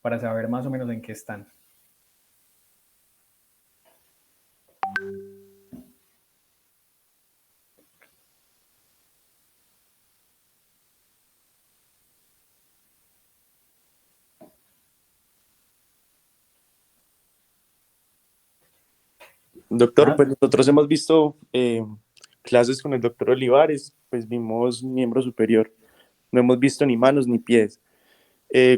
para saber más o menos en qué están. Doctor, Ah, pues nosotros hemos visto clases con el doctor Olivares, pues vimos miembro superior, no hemos visto ni manos ni pies.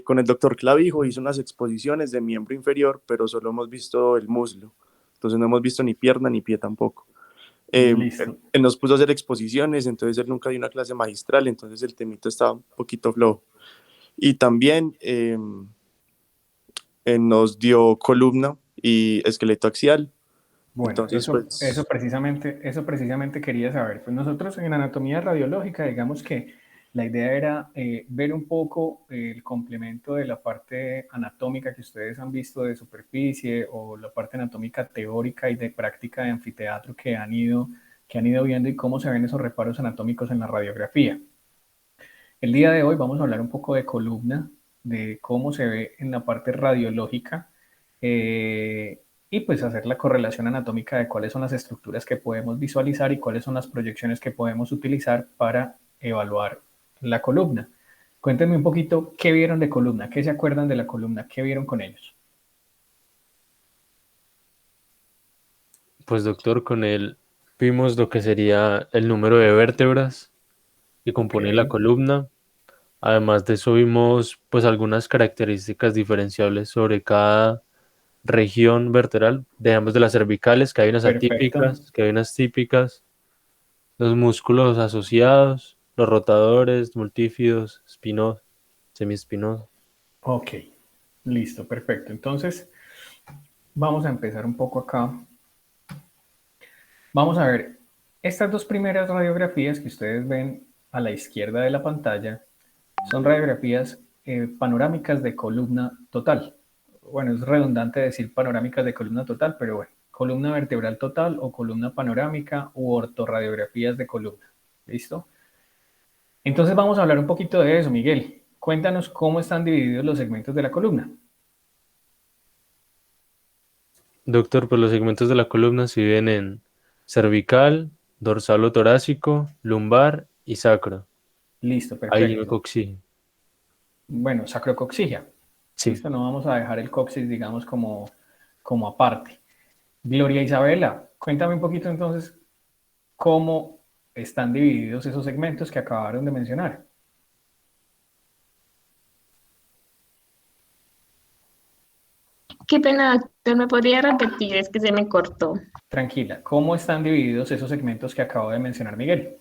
Con el doctor Clavijo hizo unas exposiciones de miembro inferior, pero solo hemos visto el muslo, entonces no hemos visto ni pierna ni pie tampoco. listo. Él nos puso a hacer exposiciones, entonces él nunca dio una clase magistral, entonces el temito estaba un poquito flojo. Y también él nos dio columna y esqueleto axial, Bueno, entonces pues eso precisamente quería saber. Pues nosotros en anatomía radiológica, digamos que la idea era ver un poco el complemento de la parte anatómica que ustedes han visto de superficie o la parte anatómica teórica y de práctica de anfiteatro que han ido viendo y cómo se ven esos reparos anatómicos en la radiografía. El día de hoy vamos a hablar un poco de columna, de cómo se ve en la parte radiológica y pues hacer la correlación anatómica de cuáles son las estructuras que podemos visualizar y cuáles son las proyecciones que podemos utilizar para evaluar la columna. Cuéntenme un poquito qué vieron de columna, qué se acuerdan de la columna, qué vieron con ellos. Pues doctor, con él vimos lo que sería el número de vértebras que Ok, compone la columna. Además de eso vimos pues algunas características diferenciables sobre cada región vertebral. Dejamos de las cervicales, que hay unas perfecto. atípicas, que hay unas típicas, los músculos asociados, los rotadores, multífidos, espinosos, semiespinosos. Ok, listo, perfecto. Entonces, vamos a empezar un poco acá. Vamos a ver, estas dos primeras radiografías que ustedes ven a la izquierda de la pantalla son radiografías panorámicas de columna total. Bueno, es redundante decir panorámicas de columna total, pero bueno, columna vertebral total o columna panorámica u ortorradiografías de columna. ¿Listo? Entonces vamos a hablar un poquito de eso, Miguel. Cuéntanos cómo están divididos los segmentos de la columna. Doctor, pues los segmentos de la columna se dividen en cervical, dorsal o torácico, lumbar y sacro. Listo, Ahí me perfecto. coxí. Bueno, sacrocoxigia. Sí. Listo, no vamos a dejar el coxis, digamos, como aparte. Gloria Isabela, cuéntame un poquito entonces cómo están divididos esos segmentos que acabaron de mencionar. Qué pena, doctor, ¿me podría repetir? Es que se me cortó. Tranquila, ¿cómo están divididos esos segmentos que acabo de mencionar, Miguel?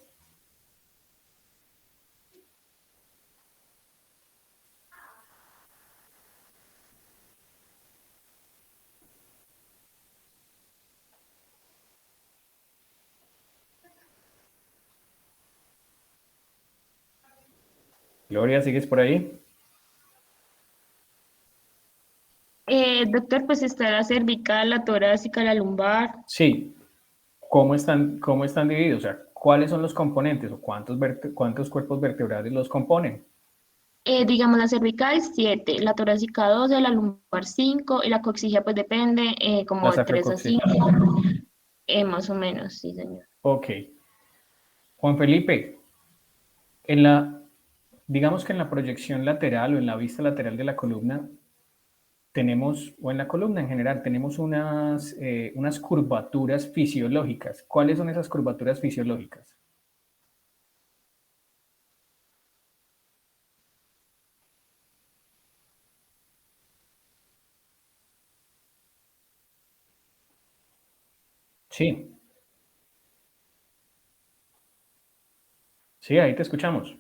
Gloria, ¿sigues por ahí? Doctor, pues está la cervical, la torácica, la lumbar. Sí. Cómo están divididos? O sea, ¿cuáles son los componentes o cuántos cuerpos vertebrales los componen? Digamos la cervical 7, la torácica 12, la lumbar 5 y la coxigia pues depende, La como de 3 a sacrocoxigia. 5, más o menos, sí señor. Ok. Juan Felipe, en la, digamos que en la proyección lateral o en la vista lateral de la columna, tenemos, o en la columna en general, tenemos unas curvaturas fisiológicas. ¿Cuáles son esas curvaturas fisiológicas? Sí, sí, ahí te escuchamos.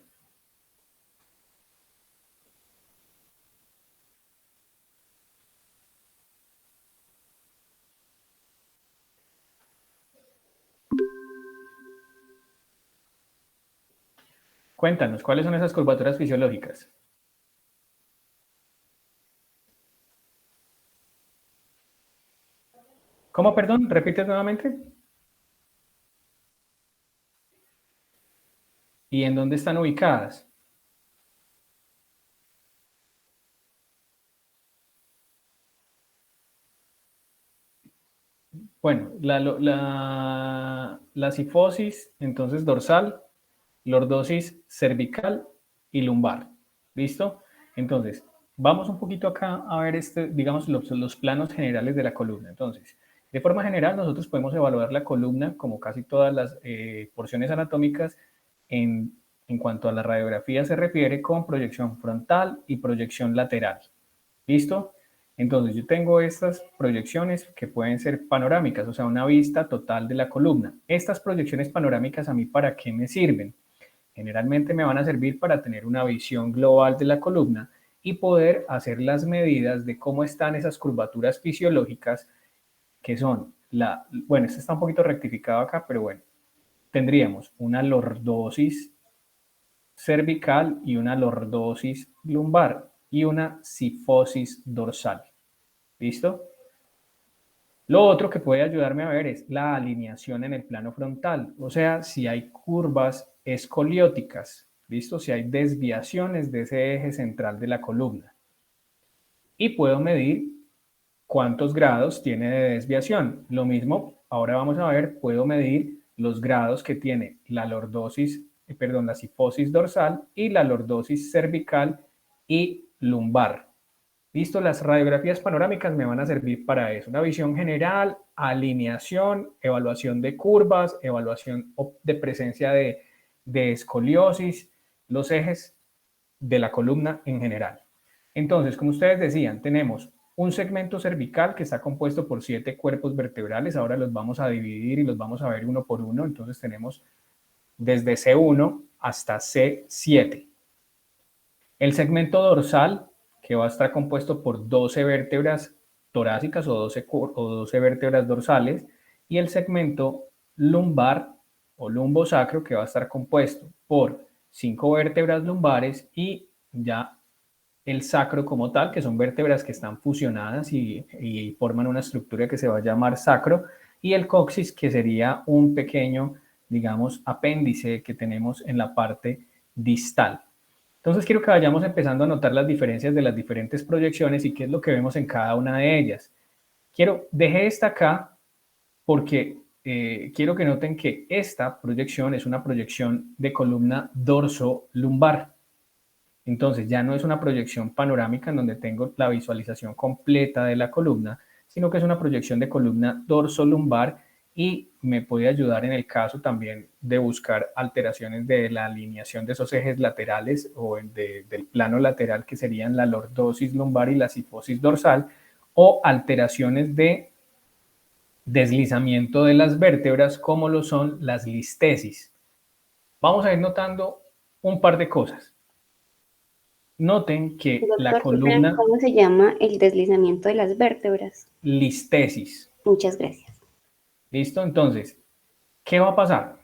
Cuéntanos, ¿cuáles son esas curvaturas fisiológicas? ¿Cómo, perdón? ¿Repites nuevamente? ¿Y en dónde están ubicadas? Bueno, la cifosis, entonces dorsal, lordosis cervical y lumbar. ¿Listo? Entonces, vamos un poquito acá a ver, digamos, los planos generales de la columna. Entonces, de forma general, nosotros podemos evaluar la columna, como casi todas las porciones anatómicas, en cuanto a la radiografía se refiere, con proyección frontal y proyección lateral. ¿Listo? Entonces yo tengo estas proyecciones que pueden ser panorámicas, o sea, una vista total de la columna. Estas proyecciones panorámicas, ¿a mí para qué me sirven? Generalmente me van a servir para tener una visión global de la columna y poder hacer las medidas de cómo están esas curvaturas fisiológicas que son bueno, este está un poquito rectificado acá, pero bueno, tendríamos una lordosis cervical y una lordosis lumbar y una cifosis dorsal. ¿Listo? Lo otro que puede ayudarme a ver es la alineación en el plano frontal, o sea, si hay curvas escolióticas, ¿listo? Si hay desviaciones de ese eje central de la columna. Y puedo medir cuántos grados tiene de desviación. Lo mismo, ahora vamos a ver, puedo medir los grados que tiene la lordosis, la cifosis dorsal y la lordosis cervical y lumbar. Listo, las radiografías panorámicas me van a servir para eso. Una visión general, alineación, evaluación de curvas, evaluación de presencia de escoliosis, los ejes de la columna en general. Entonces, como ustedes decían, tenemos un segmento cervical que está compuesto por 7 cuerpos vertebrales. Ahora los vamos a dividir y los vamos a ver uno por uno. Entonces tenemos desde C1 hasta C7. El segmento dorsal, que va a estar compuesto por 12 vértebras torácicas o 12 vértebras dorsales, y el segmento lumbar o lumbosacro, que va a estar compuesto por 5 vértebras lumbares y ya el sacro como tal, que son vértebras que están fusionadas y forman una estructura que se va a llamar sacro, y el coxis, que sería un pequeño, digamos, apéndice que tenemos en la parte distal. Entonces quiero que vayamos empezando a notar las diferencias de las diferentes proyecciones y qué es lo que vemos en cada una de ellas. Dejé esta acá porque quiero que noten que esta proyección es una proyección de columna dorso-lumbar. Entonces ya no es una proyección panorámica en donde tengo la visualización completa de la columna, sino que es una proyección de columna dorso-lumbar y me puede ayudar en el caso también de buscar alteraciones de la alineación de esos ejes laterales o del plano lateral, que serían la lordosis lumbar y la cifosis dorsal, o alteraciones de deslizamiento de las vértebras como lo son las listesis. Vamos a ir notando un par de cosas. Noten que la Doctor, columna... ¿cómo se llama el deslizamiento de las vértebras? Listesis. Muchas gracias. ¿Listo? Entonces, ¿qué va a pasar?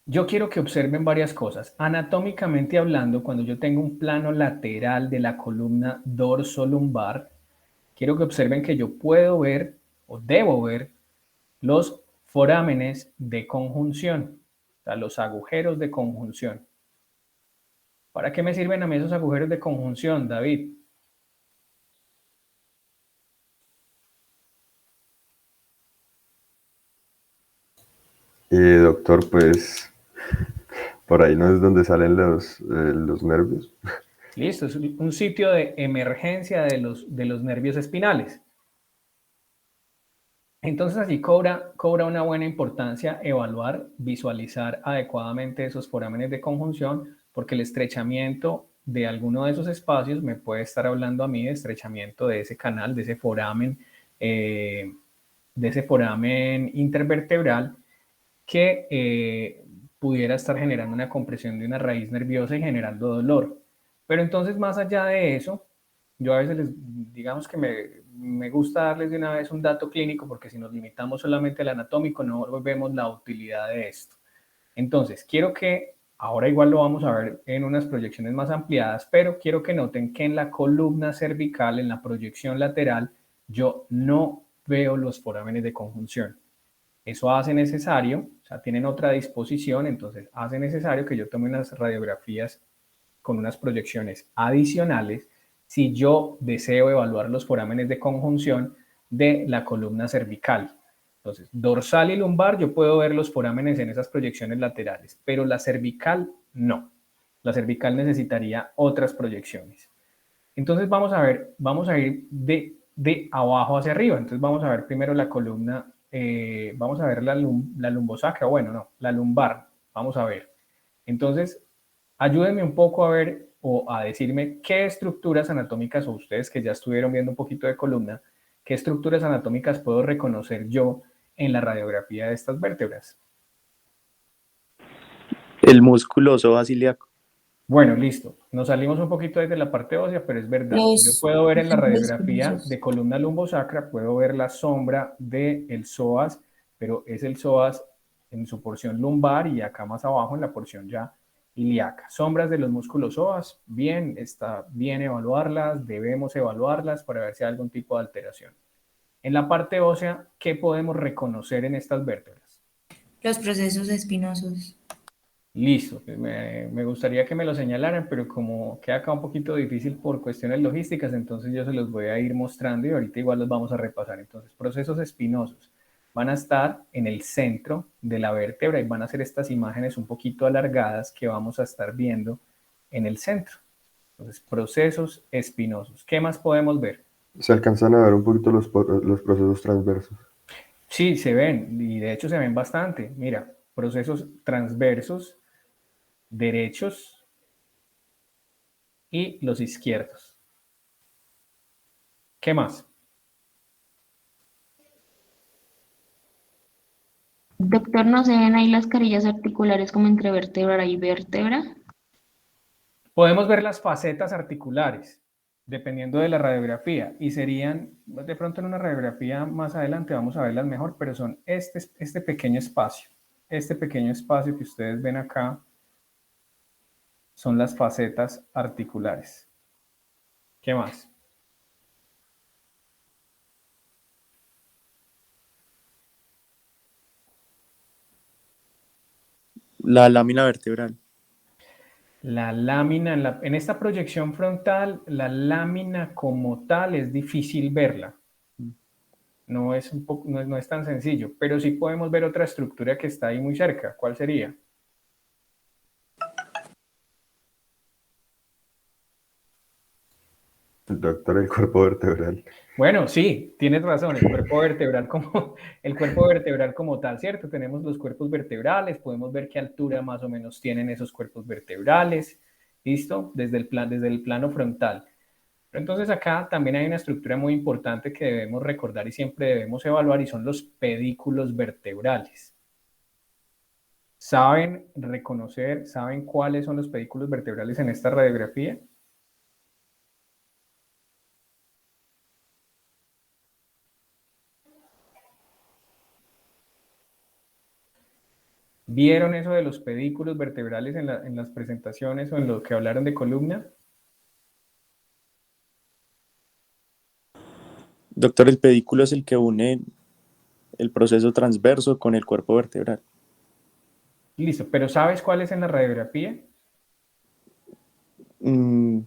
Yo quiero que observen varias cosas. Anatómicamente hablando, cuando yo tengo un plano lateral de la columna dorso-lumbar, quiero que observen que yo puedo ver o debo ver los forámenes de conjunción, o sea, los agujeros de conjunción. ¿Para qué me sirven a mí esos agujeros de conjunción, David? Doctor, pues por ahí no es donde salen los nervios. Listo, es un sitio de emergencia de los nervios espinales. Entonces allí cobra una buena importancia evaluar, visualizar adecuadamente esos forámenes de conjunción, porque el estrechamiento de alguno de esos espacios me puede estar hablando a mí de estrechamiento de ese canal, de ese foramen intervertebral que pudiera estar generando una compresión de una raíz nerviosa y generando dolor. Pero entonces, más allá de eso, yo a veces digamos que me gusta darles de una vez un dato clínico, porque si nos limitamos solamente al anatómico no vemos la utilidad de esto. Entonces, quiero que, ahora igual lo vamos a ver en unas proyecciones más ampliadas, pero quiero que noten que en la columna cervical, en la proyección lateral, yo no veo los forámenes de conjunción. Eso hace necesario, o sea, tienen otra disposición, entonces hace necesario que yo tome unas radiografías con unas proyecciones adicionales si yo deseo evaluar los forámenes de conjunción de la columna cervical. Entonces, dorsal y lumbar, yo puedo ver los forámenes en esas proyecciones laterales, pero la cervical no. La cervical necesitaría otras proyecciones. Entonces vamos a ir de abajo hacia arriba. Entonces vamos a ver primero la columna, vamos a ver la lumbosacra, bueno, no, la lumbar, vamos a ver. Entonces, ayúdenme un poco a ver o a decirme qué estructuras anatómicas, o ustedes que ya estuvieron viendo un poquito de columna, qué estructuras anatómicas puedo reconocer yo en la radiografía de estas vértebras. El músculo psoas-ilíaco. Bueno, listo. Nos salimos un poquito desde la parte ósea, pero es verdad. Yo Los puedo ver en la tejidos radiografía espinosos. de columna lumbosacra, puedo ver la sombra del psoas, pero es el psoas en su porción lumbar y acá más abajo en la porción ya ilíaca. Sombras de los músculos psoas, bien, está bien evaluarlas, debemos evaluarlas para ver si hay algún tipo de alteración. En la parte ósea, ¿qué podemos reconocer en estas vértebras? Los procesos espinosos. Listo, pues me gustaría que me lo señalaran, pero como queda acá un poquito difícil por cuestiones logísticas, entonces yo se los voy a ir mostrando y ahorita igual los vamos a repasar. Entonces, procesos espinosos van a estar en el centro de la vértebra y van a ser estas imágenes un poquito alargadas que vamos a estar viendo en el centro. Entonces, procesos espinosos. ¿Qué más podemos ver? Se alcanzan a ver un poquito los procesos transversos. Sí, se ven, y de hecho se ven bastante. Mira, procesos transversos, derechos y los izquierdos. ¿Qué más? Doctor, ¿no se ven ahí las carillas articulares como entre vértebra y vértebra? Podemos ver las facetas articulares, dependiendo de la radiografía, y serían, de pronto en una radiografía más adelante vamos a verlas mejor, pero son este pequeño espacio que ustedes ven acá, son las facetas articulares. ¿Qué más? La lámina vertebral. La lámina, en esta proyección frontal, la lámina como tal es difícil verla. No es, no es tan sencillo, pero sí podemos ver otra estructura que está ahí muy cerca. ¿Cuál sería? Doctor, el cuerpo vertebral. Bueno, sí, tienes razón, el cuerpo vertebral como tal, ¿cierto? Tenemos los cuerpos vertebrales, podemos ver qué altura más o menos tienen esos cuerpos vertebrales, ¿listo? Desde el plano frontal. Pero entonces acá también hay una estructura muy importante que debemos recordar y siempre debemos evaluar y son los pedículos vertebrales. ¿Saben reconocer, saben cuáles son los pedículos vertebrales en esta radiografía? ¿Vieron eso de los pedículos vertebrales en las presentaciones o en lo que hablaron de columna? Doctor, el pedículo es el que une el proceso transverso con el cuerpo vertebral. Listo, pero ¿sabes cuál es en la radiografía? Mm,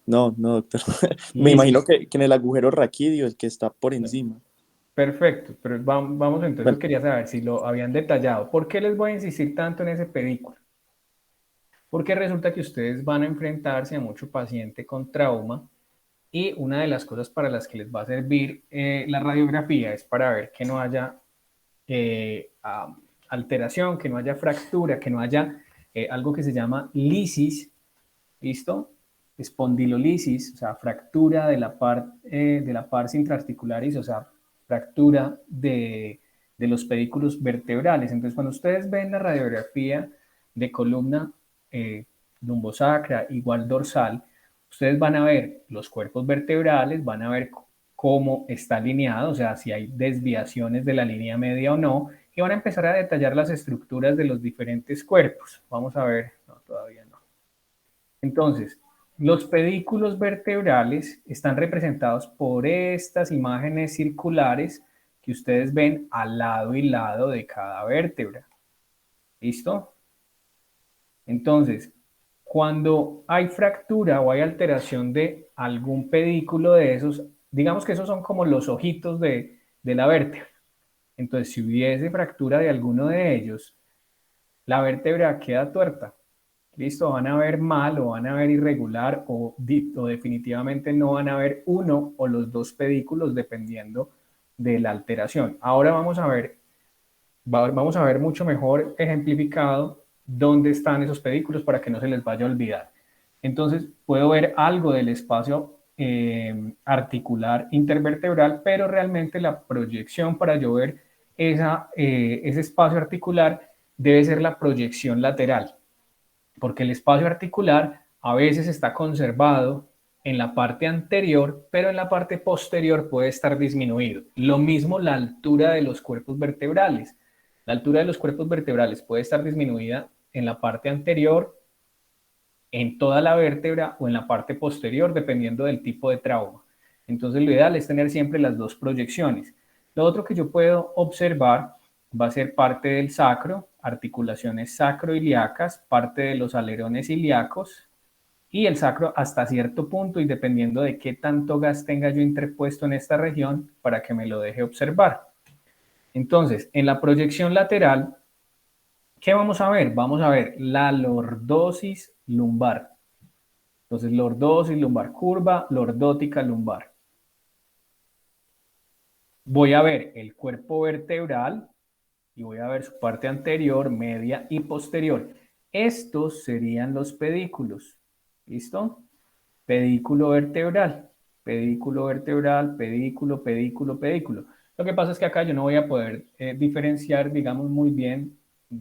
no, doctor. Me Listo, imagino que en el agujero raquídeo, el que está por encima. perfecto, pero vamos entonces, Bueno, yo quería saber si lo habían detallado. ¿Por qué les voy a insistir tanto en ese pedículo? Porque resulta que ustedes van a enfrentarse a mucho paciente con trauma y una de las cosas para las que les va a servir la radiografía es para ver que no haya alteración, que no haya fractura, que no haya algo que se llama lisis, ¿listo? Espondilolisis, o sea, fractura de la pars intraarticularis, o sea, fractura de los pedículos vertebrales. Entonces, cuando ustedes ven la radiografía de columna lumbosacra igual dorsal, ustedes van a ver los cuerpos vertebrales, van a ver cómo está alineado, o sea, si hay desviaciones de la línea media o no, y van a empezar a detallar las estructuras de los diferentes cuerpos. Vamos a ver, no, todavía no. Entonces, los pedículos vertebrales están representados por estas imágenes circulares que ustedes ven al lado y lado de cada vértebra. ¿Listo? Entonces, cuando hay fractura o hay alteración de algún pedículo de esos, digamos que esos son como los ojitos de la vértebra. Entonces, si hubiese fractura de alguno de ellos, la vértebra queda tuerta. Listo, van a ver mal o van a ver irregular o definitivamente no van a ver uno o los dos pedículos dependiendo de la alteración. Ahora vamos a ver mucho mejor ejemplificado dónde están esos pedículos para que no se les vaya a olvidar. Entonces puedo ver algo del espacio articular intervertebral, pero realmente la proyección para yo ver ese espacio articular debe ser la proyección lateral, porque el espacio articular a veces está conservado en la parte anterior, pero en la parte posterior puede estar disminuido. Lo mismo la altura de los cuerpos vertebrales. La altura de los cuerpos vertebrales puede estar disminuida en la parte anterior, en toda la vértebra o en la parte posterior, dependiendo del tipo de trauma. Entonces lo ideal es tener siempre las dos proyecciones. Lo otro que yo puedo observar va a ser parte del sacro, articulaciones sacroiliacas, parte de los alerones ilíacos y el sacro hasta cierto punto, y dependiendo de qué tanto gas tenga yo interpuesto en esta región para que me lo deje observar. Entonces, en la proyección lateral, ¿qué vamos a ver? Vamos a ver la lordosis lumbar. Entonces, lordosis lumbar, curva lordótica lumbar. Voy a ver el cuerpo vertebral y voy a ver su parte anterior, media y posterior. Estos serían los pedículos. ¿Listo? Pedículo vertebral, pedículo vertebral, pedículo, pedículo, pedículo. Lo que pasa es que acá yo no voy a poder diferenciar, digamos, muy bien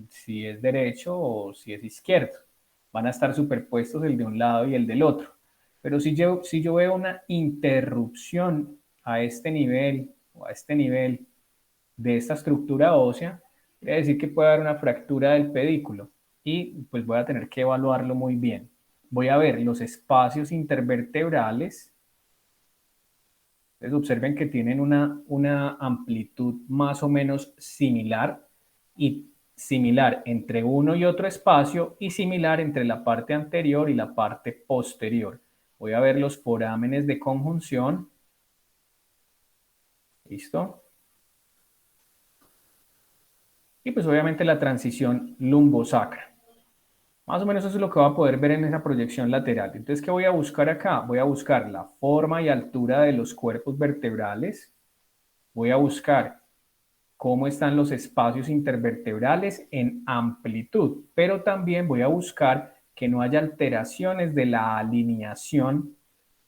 si es derecho o si es izquierdo. Van a estar superpuestos el de un lado y el del otro. Pero si yo veo una interrupción a este nivel o a este nivel de esta estructura ósea, quiere decir que puede haber una fractura del pedículo y pues voy a tener que evaluarlo muy bien. Voy a ver los espacios intervertebrales. Entonces observen que tienen una amplitud más o menos similar y similar entre uno y otro espacio y similar entre la parte anterior y la parte posterior. Voy a ver los forámenes de conjunción. ¿Listo? Y pues obviamente la transición lumbosacra. Más o menos eso es lo que va a poder ver en esa proyección lateral. Entonces, ¿qué voy a buscar acá? Voy a buscar la forma y altura de los cuerpos vertebrales. Voy a buscar cómo están los espacios intervertebrales en amplitud, pero también voy a buscar que no haya alteraciones de la alineación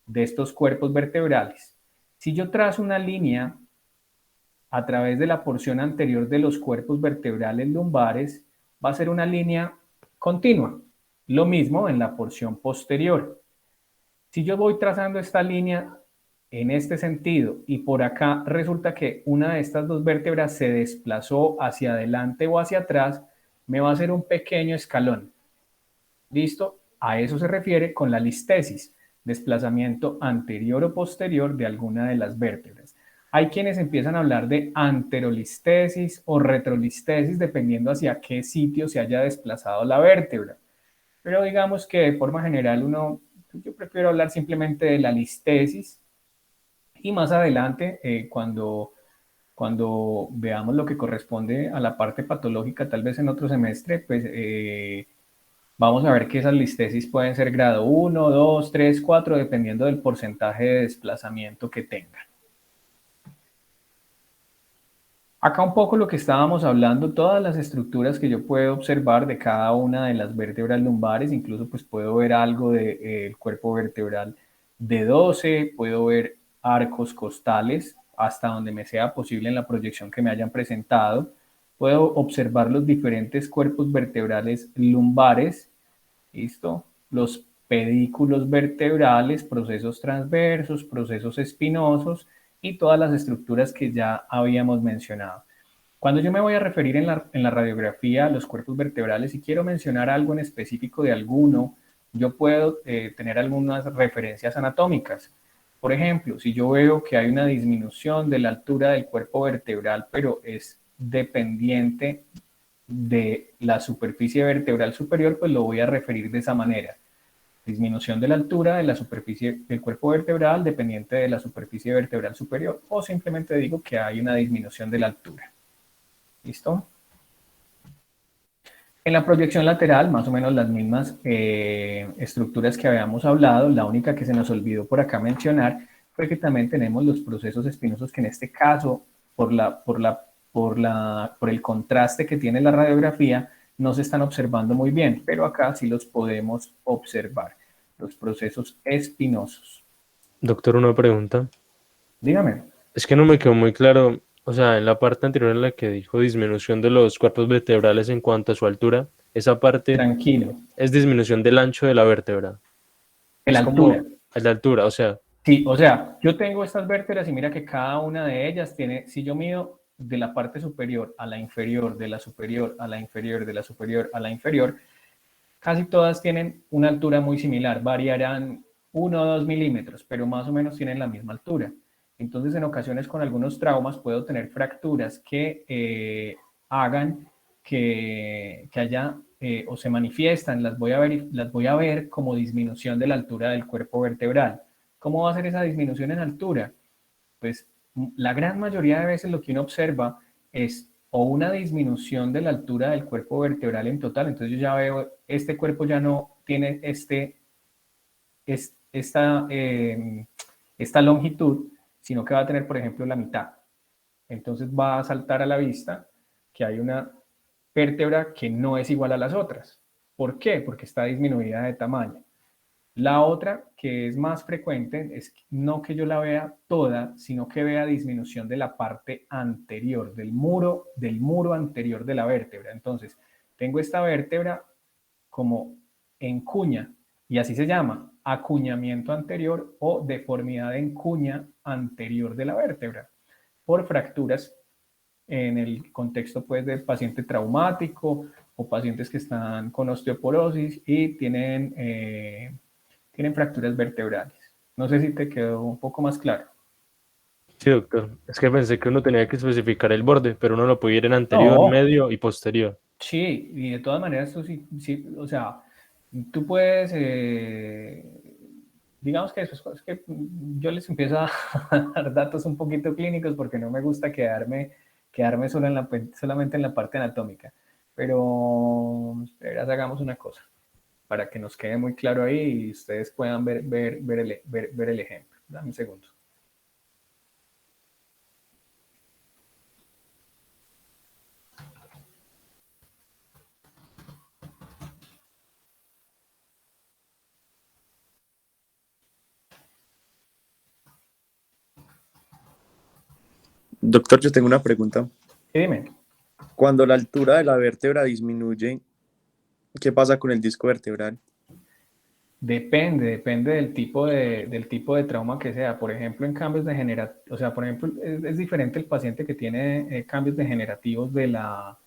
de estos cuerpos vertebrales. Si yo trazo una línea a través de la porción anterior de los cuerpos vertebrales lumbares, va a ser una línea continua. Lo mismo en la porción posterior. Si yo voy trazando esta línea en este sentido y por acá resulta que una de estas dos vértebras se desplazó hacia adelante o hacia atrás, me va a hacer un pequeño escalón. ¿Listo? A eso se refiere con la listesis, desplazamiento anterior o posterior de alguna de las vértebras. Hay quienes empiezan a hablar de anterolistesis o retrolistesis dependiendo hacia qué sitio se haya desplazado la vértebra. Pero digamos que de forma general yo prefiero hablar simplemente de la listesis y más adelante cuando veamos lo que corresponde a la parte patológica, tal vez en otro semestre, pues vamos a ver que esas listesis pueden ser grado 1, 2, 3, 4, dependiendo del porcentaje de desplazamiento que tengan. Acá un poco lo que estábamos hablando, todas las estructuras que yo puedo observar de cada una de las vértebras lumbares, incluso pues puedo ver algo del cuerpo vertebral de 12, puedo ver arcos costales hasta donde me sea posible en la proyección que me hayan presentado, puedo observar los diferentes cuerpos vertebrales lumbares, ¿listo? Los pedículos vertebrales, procesos transversos, procesos espinosos, y todas las estructuras que ya habíamos mencionado. Cuando yo me voy a referir en la radiografía a los cuerpos vertebrales y quiero mencionar algo en específico de alguno, yo puedo tener algunas referencias anatómicas. Por ejemplo, si yo veo que hay una disminución de la altura del cuerpo vertebral, pero es dependiente de la superficie vertebral superior, pues lo voy a referir de esa manera. disminución de la altura de la superficie del cuerpo vertebral dependiente de la superficie vertebral superior, o simplemente digo que hay una disminución de la altura. ¿Listo? En la proyección lateral, más o menos las mismas estructuras que habíamos hablado. La única que se nos olvidó por acá mencionar fue que también tenemos los procesos espinosos que en este caso, por el contraste que tiene la radiografía, no se están observando muy bien, pero acá sí los podemos observar, los procesos espinosos. Doctor, una pregunta. Dígame. Es que no me quedó muy claro, o sea, en la parte anterior en la que dijo disminución de los cuerpos vertebrales en cuanto a su altura, esa parte Tranquilo. es disminución del ancho de la vértebra. En la Es altura. como a la altura, o sea, Sí, o sea, yo tengo estas vértebras y mira que cada una de ellas tiene, si yo mido de la parte superior a la inferior, de la superior a la inferior, de la superior a la inferior, casi todas tienen una altura muy similar, variarán 1 o 2 milímetros, pero más o menos tienen la misma altura. Entonces, en ocasiones con algunos traumas puedo tener fracturas que hagan que haya o se manifiestan, las voy a ver como disminución de la altura del cuerpo vertebral. ¿Cómo va a ser esa disminución en altura? Pues la gran mayoría de veces lo que uno observa es o una disminución de la altura del cuerpo vertebral en total, entonces yo ya veo, este cuerpo ya no tiene esta longitud, sino que va a tener, por ejemplo, la mitad. Entonces va a saltar a la vista que hay una vértebra que no es igual a las otras. ¿Por qué? Porque está disminuida de tamaño. La otra, que es más frecuente, es no que yo la vea toda, sino que vea disminución de la parte anterior, del muro anterior de la vértebra. Entonces, tengo esta vértebra como en cuña, y así se llama, acuñamiento anterior o deformidad en cuña anterior de la vértebra, por fracturas en el contexto pues del paciente traumático o pacientes que están con osteoporosis y tienen fracturas vertebrales. No sé si te quedó un poco más claro. sí, doctor. Es que pensé que uno tenía que especificar el borde, pero uno lo puede ir en anterior, No, medio y posterior. sí, y de todas maneras, tú sí, sí, o sea, tú puedes, digamos que eso es que yo les empiezo a dar datos un poquito clínicos porque no me gusta quedarme solo solamente en la parte anatómica. Pero hagamos una cosa, para que nos quede muy claro ahí y ustedes puedan ver el ejemplo. Dame un segundo. Doctor, yo tengo una pregunta. Sí, dime. Cuando la altura de la vértebra disminuye, ¿qué pasa con el disco vertebral? Depende del tipo de trauma que sea. Por ejemplo, en cambios degenerativos, o sea, por ejemplo, es diferente el paciente que tiene cambios degenerativos de la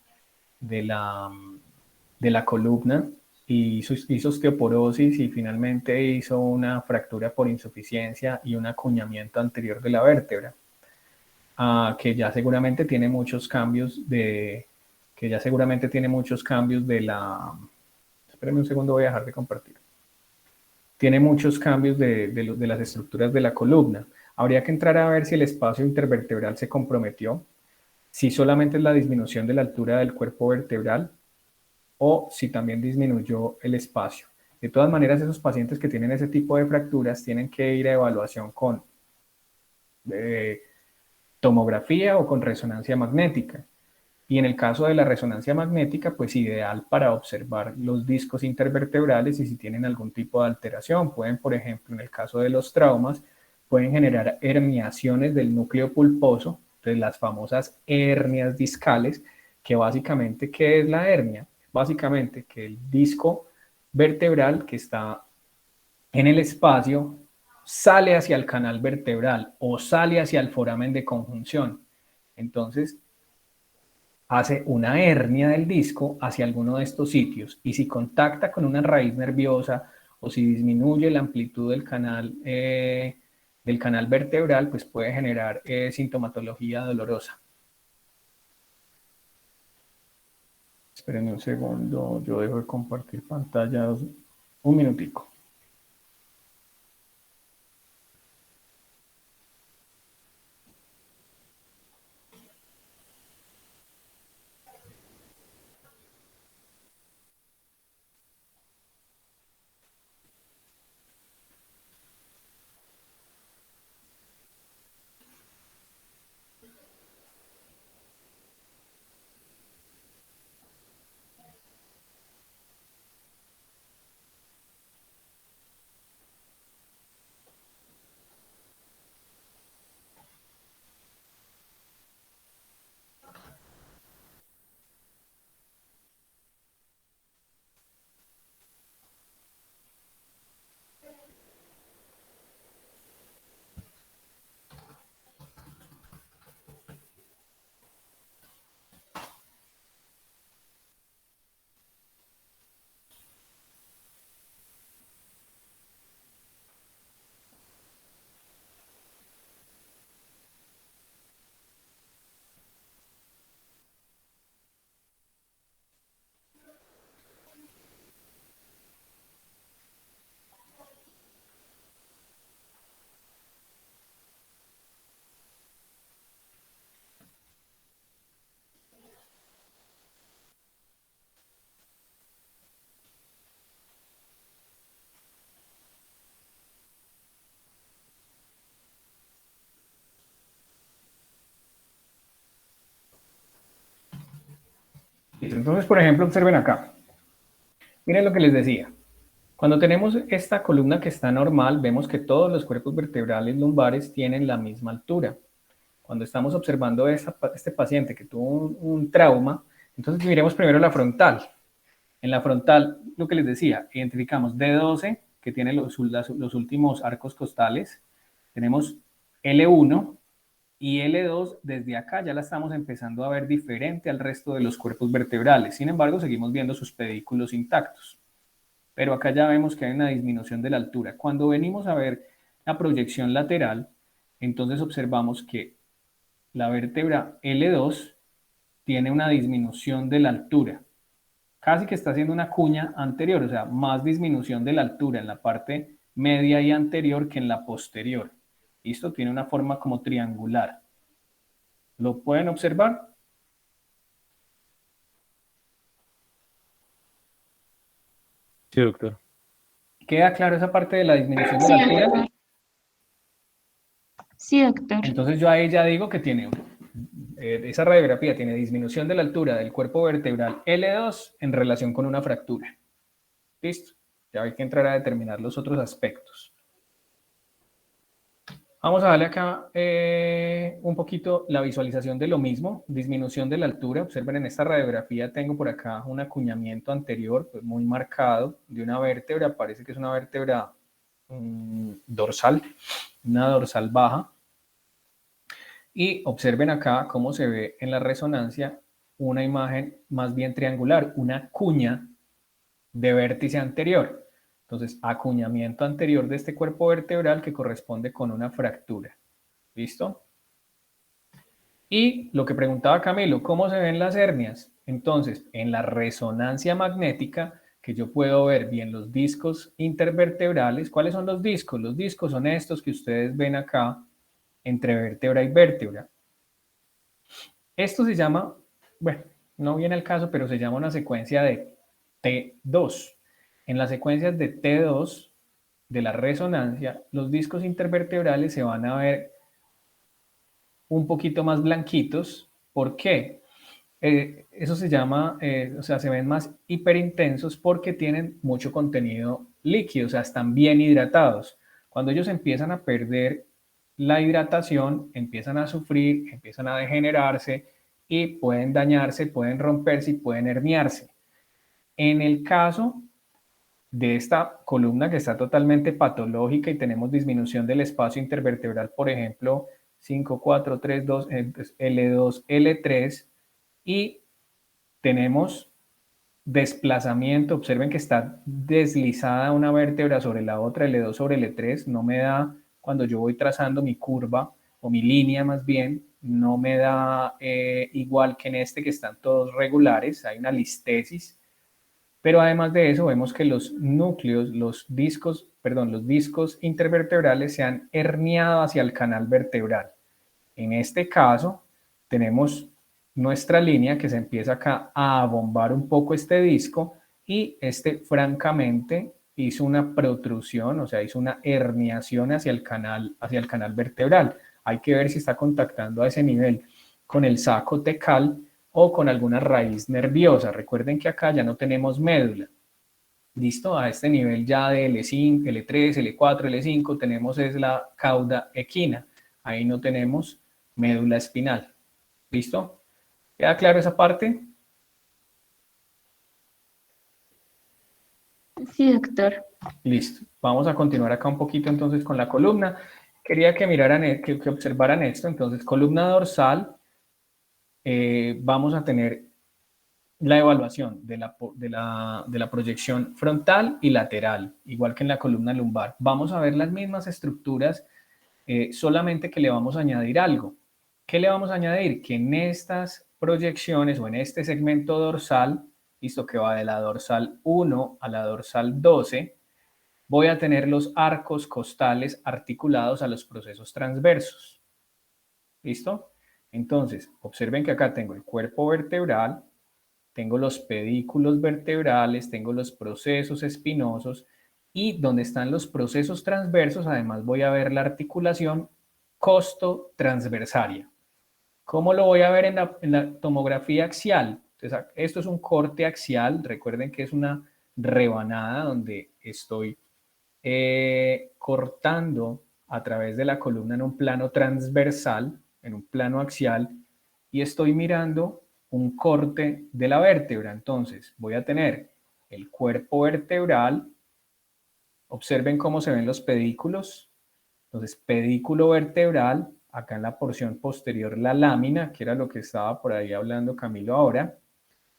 columna y hizo osteoporosis y finalmente hizo una fractura por insuficiencia y un acuñamiento anterior de la vértebra, que ya seguramente tiene muchos cambios de la... Espérenme un segundo, voy a dejar de compartir. Tiene muchos cambios de las estructuras de la columna. Habría que entrar a ver si el espacio intervertebral se comprometió, si solamente es la disminución de la altura del cuerpo vertebral o si también disminuyó el espacio. De todas maneras, esos pacientes que tienen ese tipo de fracturas tienen que ir a evaluación con eh, tomografía o con resonancia magnética. Y en el caso de la resonancia magnética, pues ideal para observar los discos intervertebrales y si tienen algún tipo de alteración. Pueden, por ejemplo, en el caso de los traumas, pueden generar herniaciones del núcleo pulposo, entonces las famosas hernias discales, que básicamente, ¿qué es la hernia? Básicamente que el disco vertebral que está en el espacio sale hacia el canal vertebral o sale hacia el foramen de conjunción. Entonces, hace una hernia del disco hacia alguno de estos sitios y si contacta con una raíz nerviosa o si disminuye la amplitud del canal vertebral, pues puede generar sintomatología dolorosa. Esperen un segundo, yo dejo de compartir pantalla un minutico. Entonces, por ejemplo, observen acá. Miren lo que les decía. Cuando tenemos esta columna que está normal, vemos que todos los cuerpos vertebrales lumbares tienen la misma altura. Cuando estamos observando este paciente que tuvo un trauma, entonces miremos primero la frontal. En la frontal, lo que les decía, identificamos D12, que tiene los últimos arcos costales. Tenemos L1 y L2, desde acá ya la estamos empezando a ver diferente al resto de los cuerpos vertebrales. Sin embargo, seguimos viendo sus pedículos intactos. Pero acá ya vemos que hay una disminución de la altura. Cuando venimos a ver la proyección lateral, entonces observamos que la vértebra L2 tiene una disminución de la altura. Casi que está haciendo una cuña anterior, o sea, más disminución de la altura en la parte media y anterior que en la posterior. Esto tiene una forma como triangular. ¿Lo pueden observar? Sí, doctor. ¿Queda claro esa parte de la disminución de Sí, la altura? doctor. Sí, doctor. Entonces yo ahí ya digo que tiene, esa radiografía tiene disminución de la altura del cuerpo vertebral L2 en relación con una fractura. ¿Listo? Ya hay que entrar a determinar los otros aspectos. Vamos a darle acá un poquito la visualización de lo mismo, disminución de la altura. Observen en esta radiografía tengo por acá un acuñamiento anterior pues, muy marcado de una vértebra, parece que es una vértebra dorsal, una dorsal baja. Y observen acá cómo se ve en la resonancia una imagen más bien triangular, una cuña de vértice anterior. Entonces, acuñamiento anterior de este cuerpo vertebral que corresponde con una fractura. ¿Listo? Y lo que preguntaba Camilo, ¿cómo se ven las hernias? Entonces, en la resonancia magnética, que yo puedo ver bien los discos intervertebrales. ¿Cuáles son los discos? Los discos son estos que ustedes ven acá entre vértebra y vértebra. Esto se llama, bueno, no viene al caso, pero se llama una secuencia de T2. En las secuencias de T2 de la resonancia, los discos intervertebrales se van a ver un poquito más blanquitos. ¿Por qué? Eso se llama, o sea, se ven más hiperintensos porque tienen mucho contenido líquido, o sea, están bien hidratados. Cuando ellos empiezan a perder la hidratación, empiezan a sufrir, empiezan a degenerarse y pueden dañarse, pueden romperse y pueden herniarse. En el caso de esta columna que está totalmente patológica y tenemos disminución del espacio intervertebral, por ejemplo, 5, 4, 3, 2, L2, L3, y tenemos desplazamiento. Observen que está deslizada una vértebra sobre la otra, L2 sobre L3, no me da, cuando yo voy trazando mi curva, o mi línea más bien, no me da igual que en este que están todos regulares, hay una listesis. Pero además de eso, vemos que los núcleos, los discos intervertebrales se han herniado hacia el canal vertebral. En este caso, tenemos nuestra línea que se empieza acá a abombar un poco este disco y francamente hizo una protrusión, o sea, hizo una herniación hacia el canal vertebral. Hay que ver si está contactando a ese nivel con el saco tecal o con alguna raíz nerviosa. Recuerden que acá ya no tenemos médula. Listo, a este nivel ya de L5, L3, L4, L5 tenemos es la cauda equina. Ahí no tenemos médula espinal. ¿Listo? ¿Queda claro esa parte? Sí, doctor. Listo. Vamos a continuar acá un poquito entonces con la columna. Quería que miraran, que observaran esto. Entonces, columna dorsal, vamos a tener la evaluación de la proyección frontal y lateral, igual que en la columna lumbar. Vamos a ver las mismas estructuras, solamente que le vamos a añadir algo. ¿Qué le vamos a añadir? Que en estas proyecciones o en este segmento dorsal, listo, que va de la dorsal 1 a la dorsal 12, voy a tener los arcos costales articulados a los procesos transversos. ¿Listo? Entonces, observen que acá tengo el cuerpo vertebral, tengo los pedículos vertebrales, tengo los procesos espinosos y donde están los procesos transversos, además voy a ver la articulación costo-transversaria. ¿Cómo lo voy a ver en la tomografía axial? Entonces, esto es un corte axial, recuerden que es una rebanada donde estoy cortando a través de la columna en un plano transversal, en un plano axial, y estoy mirando un corte de la vértebra. Entonces, voy a tener el cuerpo vertebral. Observen cómo se ven los pedículos. Entonces, pedículo vertebral, acá en la porción posterior la lámina, que era lo que estaba por ahí hablando Camilo ahora.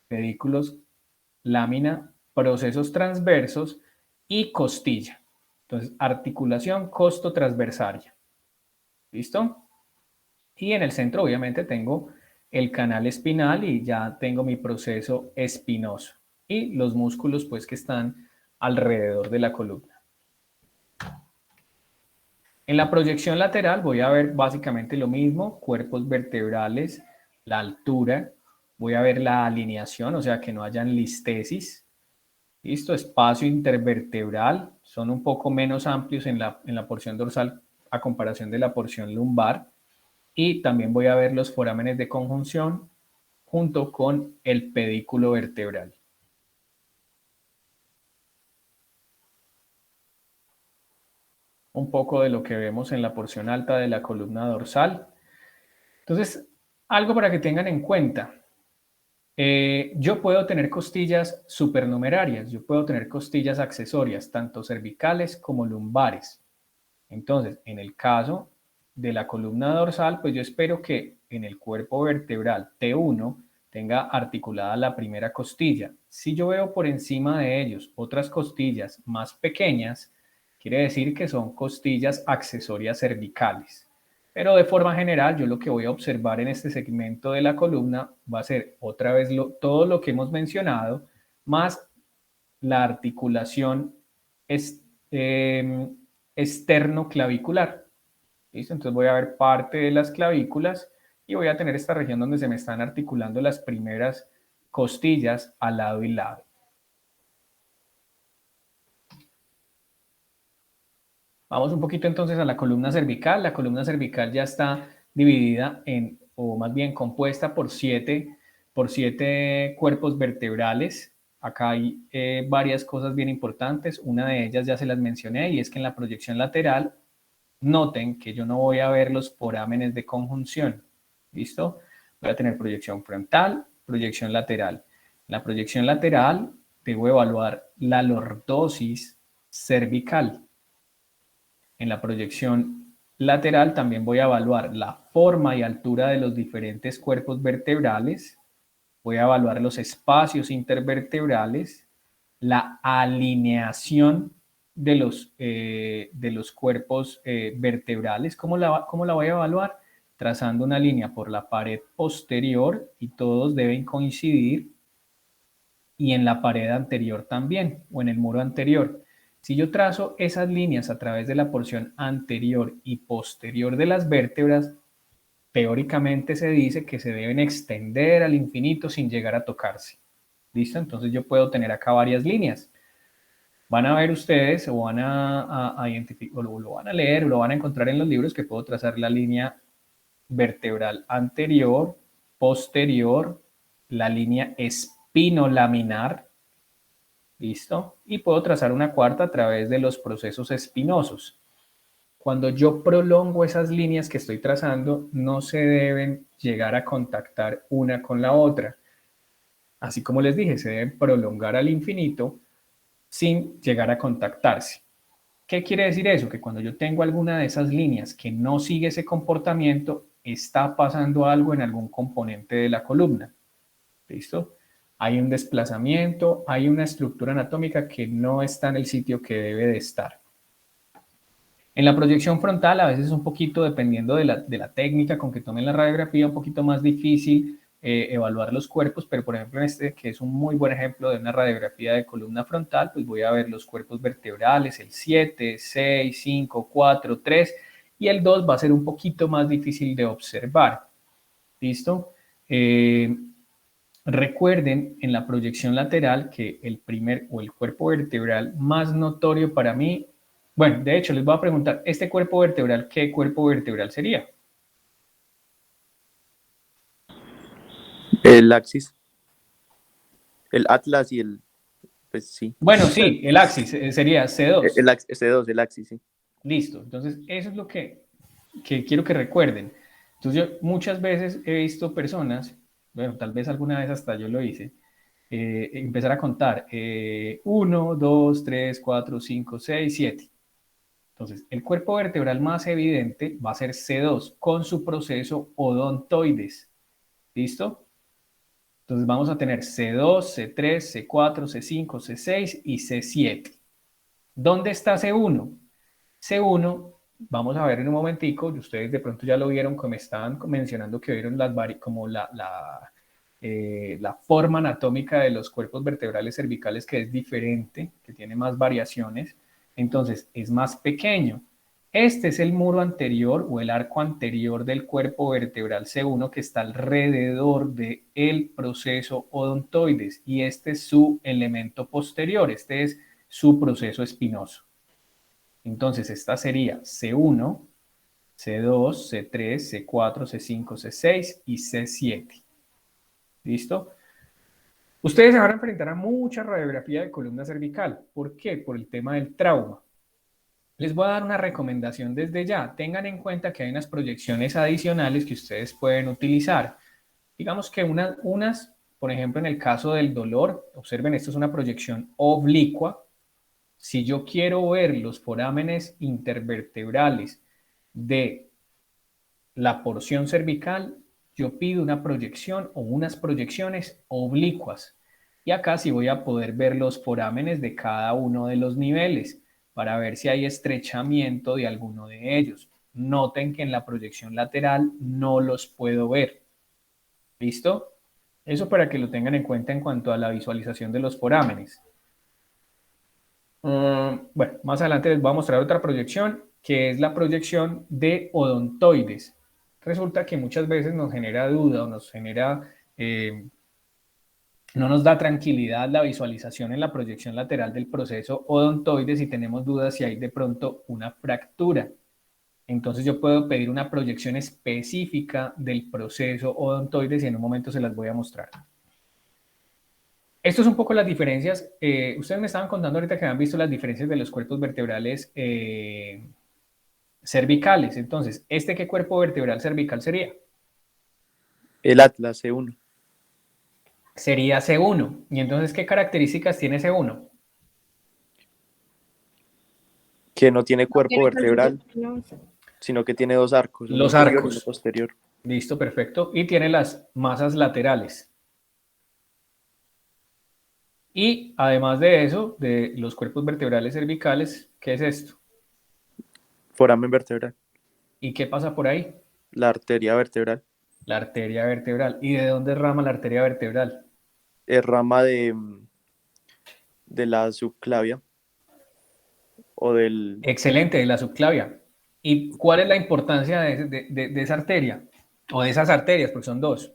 Pedículos, lámina, procesos transversos y costilla. Entonces, articulación costo-transversaria. ¿Listo? Y en el centro, obviamente, tengo el canal espinal y ya tengo mi proceso espinoso. Y los músculos, pues, que están alrededor de la columna. En la proyección lateral voy a ver básicamente lo mismo, cuerpos vertebrales, la altura, voy a ver la alineación, o sea, que no hayan listesis. Listo, espacio intervertebral, son un poco menos amplios en la porción dorsal a comparación de la porción lumbar. Y también voy a ver los forámenes de conjunción junto con el pedículo vertebral. Un poco de lo que vemos en la porción alta de la columna dorsal. Entonces, algo para que tengan en cuenta. Yo puedo tener costillas supernumerarias, yo puedo tener costillas accesorias, tanto cervicales como lumbares. Entonces, en el caso de la columna dorsal, pues yo espero que en el cuerpo vertebral T1 tenga articulada la primera costilla. Si yo veo por encima de ellos otras costillas más pequeñas, quiere decir que son costillas accesorias cervicales. Pero de forma general, yo lo que voy a observar en este segmento de la columna va a ser otra vez todo lo que hemos mencionado, más la articulación externo-clavicular. ¿Listo? Entonces voy a ver parte de las clavículas y voy a tener esta región donde se me están articulando las primeras costillas al lado y lado. Vamos un poquito entonces a la columna cervical. La columna cervical ya está dividida en, o más bien compuesta por siete cuerpos vertebrales. Acá hay varias cosas bien importantes. Una de ellas ya se las mencioné y es que en la proyección lateral, noten que yo no voy a ver los forámenes de conjunción. ¿Listo? Voy a tener proyección frontal, proyección lateral. En la proyección lateral debo evaluar la lordosis cervical. En la proyección lateral también voy a evaluar la forma y altura de los diferentes cuerpos vertebrales. Voy a evaluar los espacios intervertebrales, la alineación de los cuerpos vertebrales. ¿Cómo la voy a evaluar? Trazando una línea por la pared posterior y todos deben coincidir. Y en la pared anterior también, o en el muro anterior. Si yo trazo esas líneas a través de la porción anterior y posterior de las vértebras, teóricamente se dice que se deben extender al infinito sin llegar a tocarse. ¿Listo? Entonces yo puedo tener acá varias líneas. Van a ver ustedes o van a identificar, o lo van a leer o lo van a encontrar en los libros que puedo trazar la línea vertebral anterior, posterior, la línea espinolaminar. ¿Listo? Y puedo trazar una cuarta a través de los procesos espinosos. Cuando yo prolongo esas líneas que estoy trazando, no se deben llegar a contactar una con la otra. Así como les dije, se deben prolongar al infinito sin llegar a contactarse. ¿Qué quiere decir eso? Que cuando yo tengo alguna de esas líneas que no sigue ese comportamiento, está pasando algo en algún componente de la columna. ¿Listo? Hay un desplazamiento, hay una estructura anatómica que no está en el sitio que debe de estar. En la proyección frontal a veces es un poquito, dependiendo de la técnica con que tomen la radiografía, un poquito más difícil evaluar los cuerpos, pero por ejemplo en este, que es un muy buen ejemplo de una radiografía de columna frontal, pues voy a ver los cuerpos vertebrales, el 7, 6, 5, 4, 3, y el 2 va a ser un poquito más difícil de observar. ¿Listo? Recuerden en la proyección lateral que el primer o el cuerpo vertebral más notorio para mí, bueno, de hecho les voy a preguntar, ¿este cuerpo vertebral qué cuerpo vertebral sería? El axis. El Atlas y el, pues sí, Bueno, sí, el axis sería C2. C2, el Axis, sí. Listo. Entonces, eso es lo que quiero que recuerden. Entonces, yo muchas veces he visto personas, bueno, tal vez alguna vez hasta yo lo hice, empezar a contar 1, 2, 3, 4, 5, 6, 7. Entonces, el cuerpo vertebral más evidente va a ser C2 con su proceso odontoides. ¿Listo? Entonces vamos a tener C2, C3, C4, C5, C6 y C7. ¿Dónde está C1? C1, vamos a ver en un momentico, y ustedes de pronto ya lo vieron, como estaban mencionando que vieron como la forma anatómica de los cuerpos vertebrales cervicales, que es diferente, que tiene más variaciones, entonces es más pequeño. Este es el muro anterior o el arco anterior del cuerpo vertebral C1 que está alrededor del proceso odontoides, y este es su elemento posterior, este es su proceso espinoso. Entonces esta sería C1, C2, C3, C4, C5, C6 y C7. ¿Listo? Ustedes se van a enfrentar a mucha radiografía de columna cervical. ¿Por qué? Por el tema del trauma. Les voy a dar una recomendación desde ya. Tengan en cuenta que hay unas proyecciones adicionales que ustedes pueden utilizar. Digamos que unas, por ejemplo, en el caso del dolor, observen, esto es una proyección oblicua. Si yo quiero ver los forámenes intervertebrales de la porción cervical, yo pido una proyección o unas proyecciones oblicuas. Y acá sí voy a poder ver los forámenes de cada uno de los niveles para ver si hay estrechamiento de alguno de ellos. Noten que en la proyección lateral no los puedo ver. ¿Listo? Eso para que lo tengan en cuenta en cuanto a la visualización de los forámenes. Bueno, más adelante les voy a mostrar otra proyección, que es la proyección de odontoides. Resulta que muchas veces nos genera duda o nos genera, no nos da tranquilidad la visualización en la proyección lateral del proceso odontoides y tenemos dudas si hay de pronto una fractura. Entonces yo puedo pedir una proyección específica del proceso odontoides y en un momento se las voy a mostrar. Esto es un poco las diferencias. Ustedes me estaban contando ahorita que han visto las diferencias de los cuerpos vertebrales cervicales. Entonces, ¿qué cuerpo vertebral cervical sería? El Atlas, C1. Sería C1. ¿Y entonces qué características tiene C1? Que no tiene cuerpo vertebral, sino que tiene dos arcos, uno Los inferior y uno arcos. posterior. Listo, perfecto. Y tiene las masas laterales. Y además de eso, de los cuerpos vertebrales cervicales, ¿qué es esto? Foramen vertebral, ¿Y qué pasa por ahí? la arteria vertebral. La arteria vertebral. ¿Y de dónde rama la arteria vertebral? Es rama de la subclavia o del Excelente, de la subclavia. ¿Y cuál es la importancia de esa arteria? O de esas arterias, porque son dos.